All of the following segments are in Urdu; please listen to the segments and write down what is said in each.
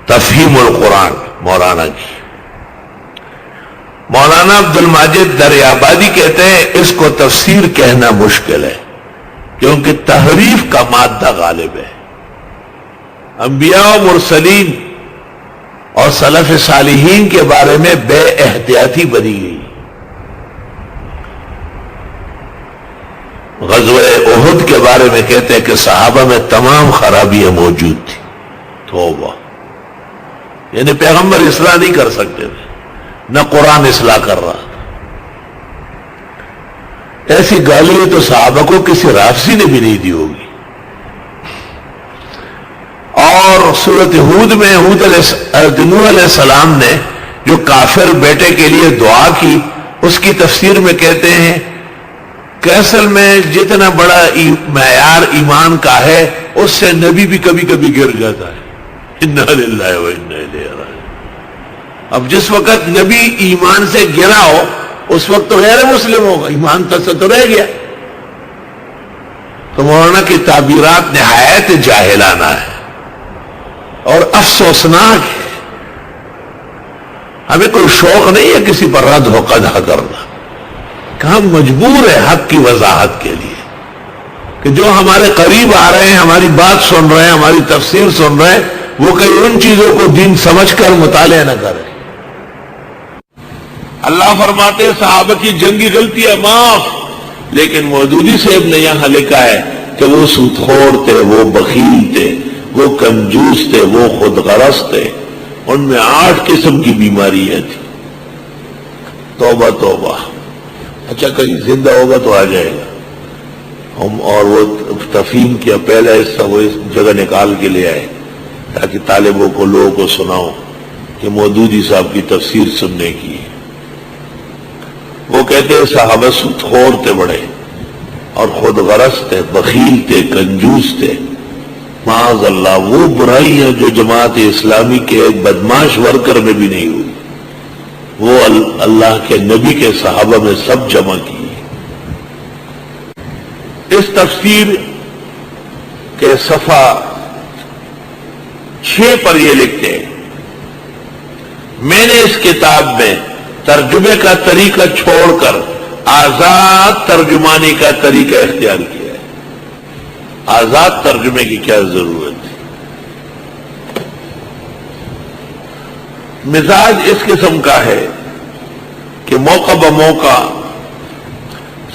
تفہیم القرآن مولانا کی. مولانا عبد الماجد دریابادی کہتے ہیں اس کو تفسیر کہنا مشکل ہے کیونکہ تحریف کا مادہ غالب ہے. انبیاء و مرسلین اور سلف صالحین کے بارے میں بے احتیاطی بنی گئی. غزوہ احد کے بارے میں کہتے ہیں کہ صحابہ میں تمام خرابیاں موجود تھیں. توبہ، یعنی پیغمبر اصلاح نہیں کر سکتے تھے، نہ قرآن اصلاح کر رہا تھا. ایسی گالیاں تو صحابہ کو کسی رافضی نے بھی نہیں دی ہوگی. اور سورۃ ہود میں نوح علیہ السلام نے جو کافر بیٹے کے لیے دعا کی، اس کی تفسیر میں کہتے ہیں کہ اصل میں جتنا بڑا معیار ایمان کا ہے اس سے نبی بھی کبھی کبھی گر جاتا ہے. انا للہ و انا الیہ راجعون. اب جس وقت نبی ایمان سے گرا ہو اس وقت تو غیر مسلم ہوگا، ایمان تک سے تو رہ گیا. تو مولانا کی تعبیرات نہایت جاہلانہ ہے اور افسوسناک ہے. ہمیں کوئی شوق نہیں ہے کسی پر رد و قدح کرنا، کہ ہم مجبور ہیں حق کی وضاحت کے لیے کہ جو ہمارے قریب آ رہے ہیں، ہماری بات سن رہے ہیں، ہماری تفسیر سن رہے ہیں، وہ کئی ان چیزوں کو دین سمجھ کر مطالعہ نہ کریں. اللہ فرماتے ہیں صحابہ کی جنگی غلطیاں معاف، لیکن مودودی صاحب نے یہاں لکھا ہے کہ وہ سود خور تھے، وہ بخیل تھے، وہ کنجوس تھے، وہ خود غرض تھے. ان میں 8 قسم کی بیماریاں تھیں. توبہ توبہ. اچھا کہیں زندہ ہوگا تو آ جائے گا ہم، اور وہ تفہیم کیا پہلا حصہ وہ اس جگہ نکال کے لے آئے تاکہ طالبوں کو، لوگوں کو سناؤ کہ مودودی صاحب کی تفسیر سننے کی. وہ کہتے ہیں صحابہ سود خور تھے بڑے، اور خود غرض تھے، بخیل تھے، کنجوس تھے. معاذ اللہ وہ برائیاں جو جماعت اسلامی کے ایک بدماش ورکر میں بھی نہیں ہوئی، وہ اللہ کے نبی کے صحابہ میں سب جمع کی. اس تفسیر کے صفحہ 6 پر یہ لکھتے ہیں، میں نے اس کتاب میں ترجمے کا طریقہ چھوڑ کر آزاد ترجمانی کا طریقہ اختیار کیا ہے. آزاد ترجمے کی کیا ضرورت ہے؟ مزاج اس قسم کا ہے کہ موقع بموقع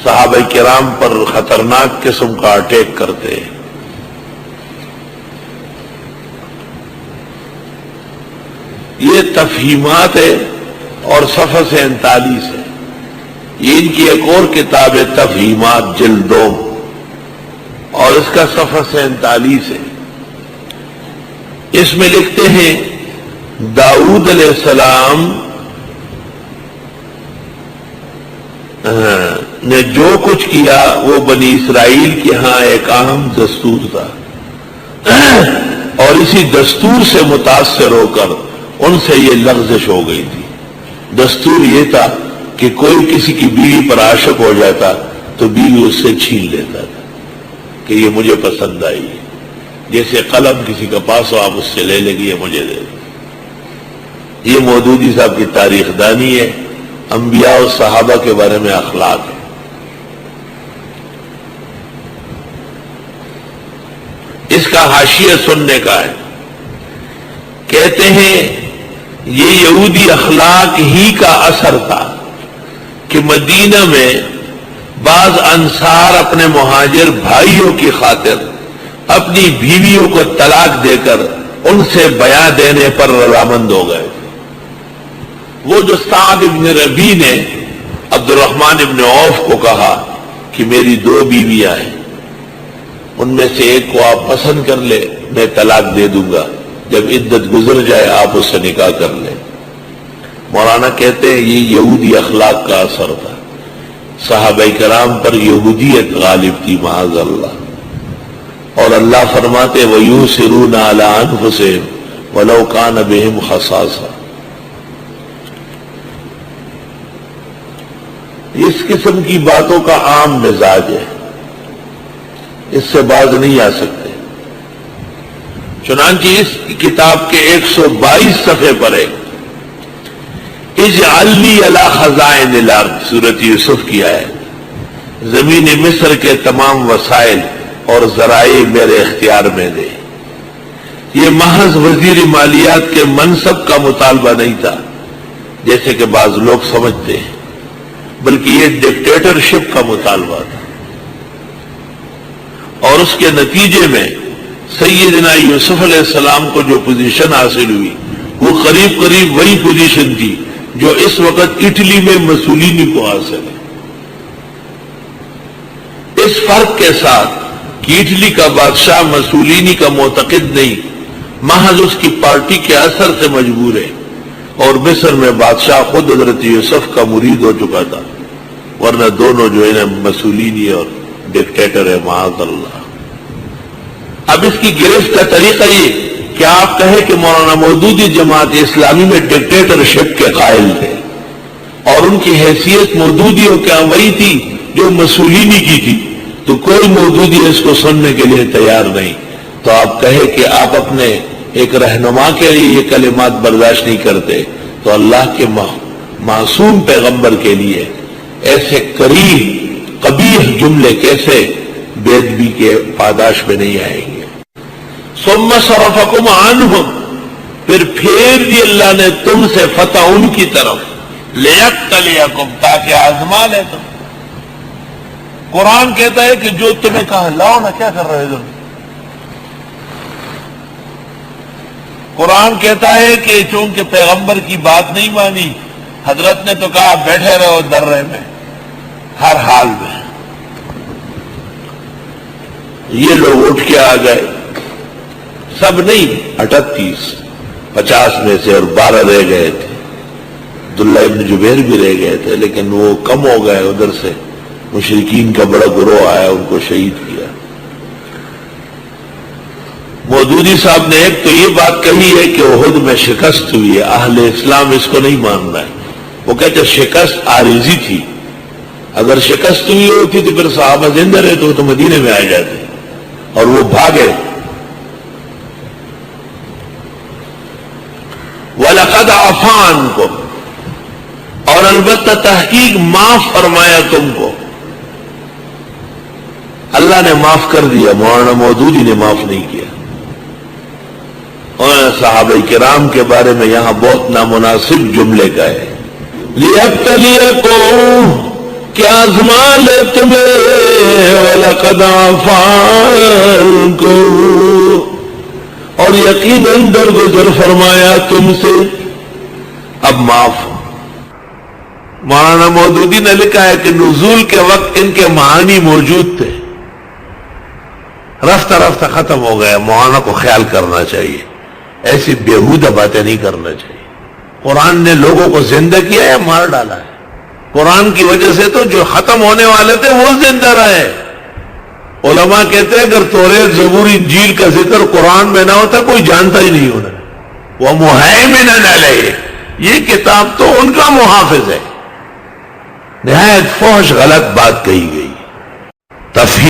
صحابہ کرام پر خطرناک قسم کا اٹیک کرتے ہیں. یہ تفہیمات ہے اور صفحہ 47 ہے. یہ ان کی ایک اور کتاب ہے تفہیمات جلد 2 اور اس کا صفحہ 47 ہے. اس میں لکھتے ہیں داؤد علیہ السلام نے جو کچھ کیا وہ بنی اسرائیل کے ہاں ایک اہم دستور تھا، اور اسی دستور سے متاثر ہو کر ان سے یہ لغزش ہو گئی تھی. دستور یہ تھا کہ کوئی کسی کی بیوی پر عاشق ہو جاتا تو بیوی اس سے چھین لیتا تھا کہ یہ مجھے پسند آئی. جیسے قلم کسی کا پاس ہو آپ اس سے لے لیں گے، یہ مجھے دے دیں. یہ مودودی صاحب کی تاریخ دانی ہے، انبیاء و صحابہ کے بارے میں اخلاق ہے. اس کا حاشیہ سننے کا ہے. کہتے ہیں یہ یہودی اخلاق ہی کا اثر تھا کہ مدینہ میں بعض انصار اپنے مہاجر بھائیوں کی خاطر اپنی بیویوں کو طلاق دے کر ان سے بیع دینے پر رضامند ہو گئے. وہ جو سعد ابن ربیع نے عبد الرحمن ابن عوف کو کہا کہ میری 2 بیویاں ہیں، ان میں سے ایک کو آپ پسند کر لے، میں طلاق دے دوں گا، جب عدت گزر جائے آپ اس سے نکاح کر لیں. مولانا کہتے ہیں یہ یہودی اخلاق کا اثر تھا. صحابہ کرام پر یہودیت غالب تھی معاذ اللہ. اور اللہ فرماتے وَيُؤْثِرُونَ عَلَىٰ أَنفُسِهِمْ وَلَوْ كَانَ بِهِمْ خَصَاصَةٌ. اس قسم کی باتوں کا عام مزاج ہے، اس سے باز نہیں آ سکتے. چنانچہ اس کتاب کے 122 صفحے پر ہے اجعل لی علی خزائن الارض، سورۃ یوسف کی ہے، زمین مصر کے تمام وسائل اور ذرائع میرے اختیار میں دے۔ یہ محض وزیر مالیات کے منصب کا مطالبہ نہیں تھا جیسے کہ بعض لوگ سمجھتے ہیں، بلکہ یہ ڈکٹیٹرشپ کا مطالبہ تھا، اور اس کے نتیجے میں سیدنا یوسف علیہ السلام کو جو پوزیشن حاصل ہوئی وہ قریب قریب وہی پوزیشن تھی جو اس وقت اٹلی میں مسولینی کو حاصل ہے، اس فرق کے ساتھ کہ اٹلی کا بادشاہ مسولینی کا معتقد نہیں، محض اس کی پارٹی کے اثر سے مجبور ہے، اور مصر میں بادشاہ خود حضرت یوسف کا مرید ہو چکا تھا، ورنہ دونوں جو ہے مسولینی اور ڈکٹیٹر ہے معاذ اللہ۔ اب اس کی گرفت کا طریقہ یہ کہ آپ کہیں کہ مولانا مودودی جماعت اسلامی میں ڈکٹیٹرشپ کے قائل تھے، اور ان کی حیثیت مودودیوں کے وہی تھی جو مسولینی کی تھی، تو کوئی مودودی اس کو سننے کے لیے تیار نہیں، تو آپ کہیں کہ آپ اپنے ایک رہنما کے لیے یہ کلمات برداشت نہیں کرتے، تو اللہ کے معصوم پیغمبر کے لیے ایسے قبیح جملے کیسے بے ادبی کے پاداش میں نہیں آئیں گے۔ ثم صرفکم عنہم، پھر پھیر دی اللہ نے تم سے فتح ان کی طرف، لیبتلیکم، تاکہ آزما لے تم۔ قرآن کہتا ہے کہ جو تمہیں کہا لاؤ نا، کیا کر رہے تم؟ قرآن کہتا ہے کہ چونکہ پیغمبر کی بات نہیں مانی، حضرت نے تو کہا بیٹھے رہو درے میں ہر حال میں۔ یہ لوگ اٹھ کے آ گئے، سب نہیں، 38، 50 میں سے، اور 12 رہ گئے تھے، عبداللہ ابن جبیر بھی رہ گئے تھے، لیکن وہ کم ہو گئے، ادھر سے مشرکین کا بڑا گروہ آیا، ان کو شہید کیا۔ مودودی صاحب نے ایک تو یہ بات کہی ہے کہ احد میں شکست ہوئی ہے، اہل اسلام اس کو نہیں مان رہا ہے، وہ کہتے شکست عارضی تھی، اگر شکست ہوئی ہوتی تو پھر صحابہ زندہ رہتے تو مدینے میں آ جاتے، اور وہ بھاگے۔ وَلَقَدْ عَفَا عَنْكُمْ، اور البتہ تحقیق معاف فرمایا تم کو، اللہ نے معاف کر دیا، مولانا مودودی نے معاف نہیں کیا۔ اور صحابہ کرام کے بارے میں یہاں بہت نامناسب جملے کا ہے، لیبتلیکم، کیا آزما لے تمہیں، وَلَقَدْ عَفَا عَنْكُمْ، اور یقیناً درگزر فرمایا تم سے، اب معاف۔ مولانا مودودی نے لکھا ہے کہ نزول کے وقت ان کے معانی موجود تھے، رفتہ رفتہ ختم ہو گیا۔ مولانا کو خیال کرنا چاہیے، ایسی بیہودہ باتیں نہیں کرنا چاہیے۔ قرآن نے لوگوں کو زندہ کیا ہے، مار ڈالا ہے۔ قرآن کی وجہ سے تو جو ختم ہونے والے تھے وہ زندہ رہے۔ علماء کہتے ہیں اگر توریت، زبور، انجیل کا ذکر قرآن میں نہ ہوتا کوئی جانتا ہی نہیں ہونا۔ وَمُهَيْمِنًا عَلَيْهِ، یہ کتاب تو ان کا محافظ ہے۔ نہایت فحش غلط بات کہی گئی، تفہیم